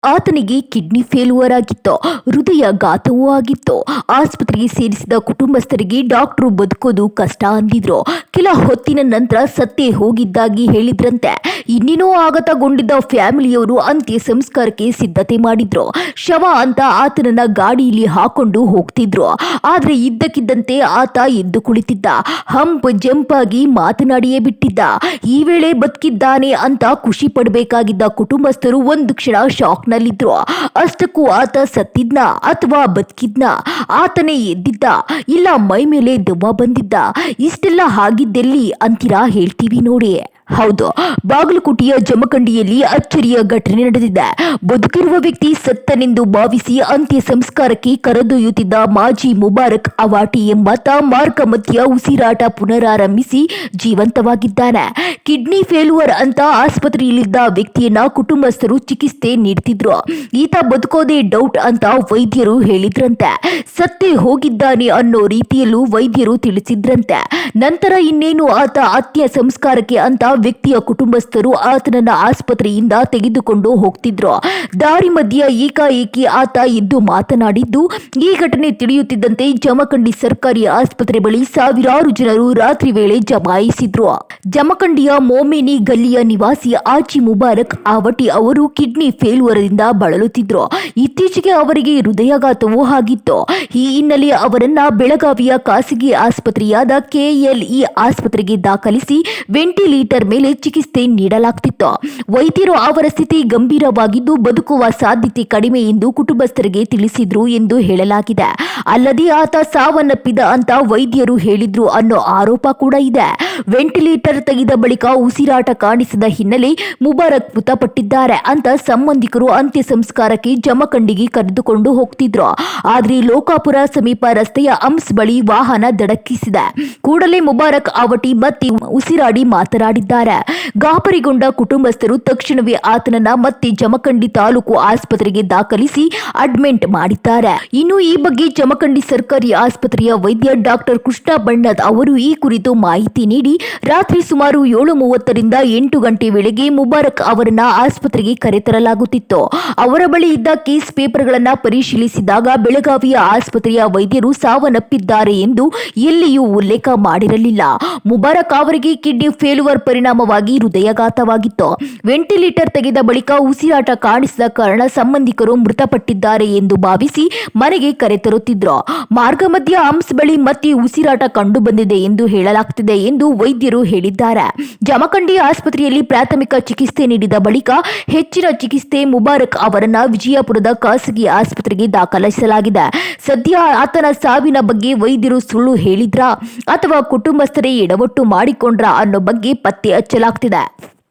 ಆತನಿಗೆ kidney failure ಆಗಿತ್ತು, ಹೃದಯಾಘಾತವೂ ಆಗಿತ್ತು. ಆಸ್ಪತ್ರೆಗೆ ಸೇರಿಸಿದ ಕುಟುಂಬಸ್ಥರಿಗೆ ಡಾಕ್ಟರ್ ಬದುಕೋದು ಕಷ್ಟ ಅಂದಿದ್ರು. ಕೆಲ ಹೊತ್ತಿನ ನಂತರ ಸತ್ತೇ ಹೋಗಿದ್ದಾಗಿ ಹೇಳಿದ್ರಂತೆ. ಇನ್ನೇನೋ ಆಘಾತಗೊಂಡಿದ್ದ ಫ್ಯಾಮಿಲಿಯವರು ಅಂತ್ಯ ಸಂಸ್ಕಾರಕ್ಕೆ ಸಿದ್ಧತೆ ಮಾಡಿದ್ರು. ಶವ ಅಂತ ಆತನನ್ನ ಗಾಡಿಯಲ್ಲಿ ಹಾಕೊಂಡು ಹೋಗ್ತಿದ್ರು. ಆದ್ರೆ ಇದ್ದಕ್ಕಿದ್ದಂತೆ ಆತ ಎದ್ದು ಕುಳಿತಿದ್ದ. ಹಂಪ್ ಜಂಪ್ ಆಗಿ ಮಾತನಾಡಿಯೇ ಬಿಟ್ಟಿದ್ದ. ಈ ವೇಳೆ ಬದುಕಿದ್ದಾನೆ ಅಂತ ಖುಷಿ ಪಡಬೇಕಾಗಿದ್ದ ಕುಟುಂಬಸ್ಥರು ಒಂದು ಕ್ಷಣ ಶಾಕ್ ನಲ್ಲಿದ್ರು. ಅಷ್ಟಕ್ಕೂ ಆತ ಸತ್ತಿದ್ನ ಅಥವಾ ಬದುಕಿದ್ನ? ಆತನೇ ಎದ್ದಿದ್ದ ಇಲ್ಲ ಮೈ ಮೇಲೆ ದೆವ್ವ ಬಂದಿದ್ದ? ಇಷ್ಟೆಲ್ಲ ಆಗಿದ್ದೆಲ್ಲಿ ಅಂತೀರಾ? ಹೇಳ್ತೀವಿ ನೋಡಿ. ಹೌದು, ಬಾಗಲಕೋಟೆಯ ಜಮಖಂಡಿಯಲ್ಲಿ ಅಚ್ಚರಿಯ ಘಟನೆ ನಡೆದಿದೆ. ಬದುಕಿರುವ ವ್ಯಕ್ತಿ ಸತ್ತನೆಂದು ಭಾವಿಸಿ ಅಂತ್ಯ ಸಂಸ್ಕಾರಕ್ಕೆ ಕರೆದೊಯ್ಯುತ್ತಿದ್ದ ಮಾಜಿ ಮುಬಾರಕ್ ಅವಾಟಿ ಎಂಬಾತ ಮಾರ್ಗ ಮಧ್ಯ ಉಸಿರಾಟ ಪುನರಾರಂಭಿಸಿ ಜೀವಂತವಾಗಿದ್ದಾನೆ. ಕಿಡ್ನಿ ಫೇಲ್ಯೂರ್ ಅಂತ ಆಸ್ಪತ್ರೆಯಲ್ಲಿದ್ದ ವ್ಯಕ್ತಿಯನ್ನ ಕುಟುಂಬಸ್ಥರು ಚಿಕಿತ್ಸೆ ನೀಡ್ತಿದ್ರು. ಈತ ಬದುಕೋದೇ ಡೌಟ್ ಅಂತ ವೈದ್ಯರು ಹೇಳಿದ್ರಂತೆ. ಸತ್ತೇ ಹೋಗಿದ್ದಾನೆ ಅನ್ನೋ ರೀತಿಯಲ್ಲೂ ವೈದ್ಯರು ತಿಳಿಸಿದ್ರಂತೆ. ನಂತರ ಇನ್ನೇನು ಆತ ಅಂತ್ಯ ಸಂಸ್ಕಾರಕ್ಕೆ ಅಂತ ವ್ಯಕ್ತಿಯ ಕುಟುಂಬಸ್ಥರು ಆತನನ್ನ ಆಸ್ಪತ್ರೆಯಿಂದ ತೆಗೆದುಕೊಂಡು ಹೋಗ್ತಿದ್ರು. ದಾರಿ ಮಧ್ಯೆ ಏಕಾಏಕಿ ಆತ ಎದ್ದು ಮಾತನಾಡಿದ್ದು. ಈ ಘಟನೆ ತಿಳಿಯುತ್ತಿದ್ದಂತೆ ಜಮಖಂಡಿ ಸರ್ಕಾರಿ ಆಸ್ಪತ್ರೆ ಬಳಿ ಸಾವಿರಾರು ಜನರು ರಾತ್ರಿ ವೇಳೆ ಜಮಾಯಿಸಿದ್ರು. ಜಮಖಂಡಿಯ ಮೋಮೇನಿ ಗಲ್ಲಿಯ ನಿವಾಸಿ ಆಜಿ ಮುಬಾರಕ್ ಆವಟಿ ಅವರು ಕಿಡ್ನಿ ಫೇಲ್ಯೂರ್ದಿಂದ ಬಳಲುತ್ತಿದ್ರು. ಇತ್ತೀಚೆಗೆ ಅವರಿಗೆ ಹೃದಯಾಘಾತವೂ ಆಗಿತ್ತು. ಈ ಹಿನ್ನೆಲೆ ಅವರನ್ನ ಬೆಳಗಾವಿಯ ಖಾಸಗಿ ಆಸ್ಪತ್ರೆಯಾದ ಕೆಎಲ್ಇ ಆಸ್ಪತ್ರೆಗೆ ದಾಖಲಿಸಿ ವೆಂಟಿಲೇಟರ್ ಮೇಲೆ ಚಿಕಿತ್ಸೆ ನೀಡಲಾಗ್ತಿತ್ತು. ವೈದ್ಯರು ಅವರ ಸ್ಥಿತಿ ಗಂಭೀರವಾಗಿದ್ದು ಬದುಕುವ ಸಾಧ್ಯತೆ ಕಡಿಮೆ ಎಂದು ಕುಟುಂಬಸ್ಥರಿಗೆ ತಿಳಿಸಿದ್ರು ಎಂದು ಹೇಳಲಾಗಿದೆ. ಅಲ್ಲದೆ ಆತ ಸಾವನ್ನಪ್ಪಿದ ಅಂತ ವೈದ್ಯರು ಹೇಳಿದ್ರು ಅನ್ನೋ ಆರೋಪ ಕೂಡ ಇದೆ. ವೆಂಟಿಲೇಟರ್ ತೆಗೆದ ಬಳಿಕ ಉಸಿರಾಟ ಕಾಣಿಸದ ಹಿನ್ನೆಲೆ ಮುಬಾರಕ್ ಮೃತಪಟ್ಟಿದ್ದಾರೆ ಅಂತ ಸಂಬಂಧಿಕರು ಅಂತ್ಯ ಸಂಸ್ಕಾರಕ್ಕೆ ಜಮಖಂಡಿಗೆ ಕರೆದುಕೊಂಡು ಹೋಗ್ತಿದ್ರು. ಆದ್ರೆ ಲೋಕಾಪುರ ಸಮೀಪ ರಸ್ತೆಯ ಹಂಪ್ಸ್ ಬಳಿ ವಾಹನ ಧಡಕಿಸಿದೆ. ಕೂಡಲೇ ಮುಬಾರಕ್ ಅವಟಿ ಮತ್ತೆ ಉಸಿರಾಡಿ ಮಾತನಾಡಿದ್ದಾರೆ. ಗಾಬರಿಗೊಂಡ ಕುಟುಂಬಸ್ಥರು ತಕ್ಷಣವೇ ಆತನನ್ನ ಮತ್ತೆ ಜಮಖಂಡಿ ತಾಲೂಕು ಆಸ್ಪತ್ರೆಗೆ ದಾಖಲಿಸಿ ಅಡ್ಮಿಟ್ ಮಾಡಿದ್ದಾರೆ. ಇನ್ನು ಈ ಬಗ್ಗೆ ಜಮಖಂಡಿ ಸರ್ಕಾರಿ ಆಸ್ಪತ್ರೆಯ ವೈದ್ಯ ಡಾಕ್ಟರ್ ಕೃಷ್ಣ ಬಣ್ಣದ್ ಅವರು ಈ ಕುರಿತು ಮಾಹಿತಿ ನೀಡಿ, ರಾತ್ರಿ ಸುಮಾರು 7:30ರಿಂದ 8 ಗಂಟೆ ವೇಳೆಗೆ ಮುಬಾರಕ್ ಅವರನ್ನ ಆಸ್ಪತ್ರೆಗೆ ಕರೆತರಲಾಗುತ್ತಿತ್ತು. ಅವರ ಬಳಿ ಇದ್ದ ಕೇಸ್ ಪೇಪರ್ಗಳನ್ನ ಪರಿಶೀಲಿಸಿದಾಗ ಬೆಳಗಾವಿಯ ಆಸ್ಪತ್ರೆಯ ವೈದ್ಯರು ಸಾವನ್ನಪ್ಪಿದ್ದಾರೆ ಎಂದು ಎಲ್ಲಿಯೂ ಉಲ್ಲೇಖ ಮಾಡಿರಲಿಲ್ಲ. ಮುಬಾರಕ್ ಅವರಿಗೆ ಕಿಡ್ನಿ ಫೇಲ್ಯೂರ್ ಪರಿಣಾಮವಾಗಿ ಹೃದಯಾಘಾತವಾಗಿತ್ತು. ವೆಂಟಿಲೇಟರ್ ತೆಗೆದ ಬಳಿಕ ಉಸಿರಾಟ ಕಾಣಿಸದ ಕಾರಣ ಸಂಬಂಧಿಕರು ಮೃತಪಟ್ಟಿದ್ದಾರೆ ಎಂದು ಭಾವಿಸಿ ಮನೆಗೆ ಕರೆತರುತ್ತಿದ್ರು. ಮಾರ್ಗ ಮಧ್ಯ ಹಂಪ್ಸ್ ಬಳಿ ಮತ್ತೆ ಉಸಿರಾಟ ಕಂಡು ಬಂದಿದೆ ಎಂದು ಹೇಳಲಾಗ್ತಿದೆ ಎಂದು ವೈದ್ಯರು ಹೇಳಿದ್ದಾರೆ. ಜಮಖಂಡಿ ಆಸ್ಪತ್ರೆಯಲ್ಲಿ ಪ್ರಾಥಮಿಕ ಚಿಕಿತ್ಸೆ ನೀಡಿದ ಬಳಿಕ ಹೆಚ್ಚಿನ ಚಿಕಿತ್ಸೆ ಮುಬಾರಕ್ ಅವರನ್ನ ವಿಜಯಪುರದ ಖಾಸಗಿ ಆಸ್ಪತ್ರೆಗೆ ದಾಖಲಿಸಲಾಗಿದೆ. ಸದ್ಯ ಆತನ ಸಾವಿನ ಬಗ್ಗೆ ವೈದ್ಯರು ಸುಳ್ಳು ಹೇಳಿದ್ರಾ ಅಥವಾ ಕುಟುಂಬಸ್ಥರೇ ಎಡವಟ್ಟು ಮಾಡಿಕೊಂಡ್ರಾ ಅನ್ನೋ ಬಗ್ಗೆ ಪತ್ತೆ ಹಚ್ಚಲಾಗ್ತಿದೆ.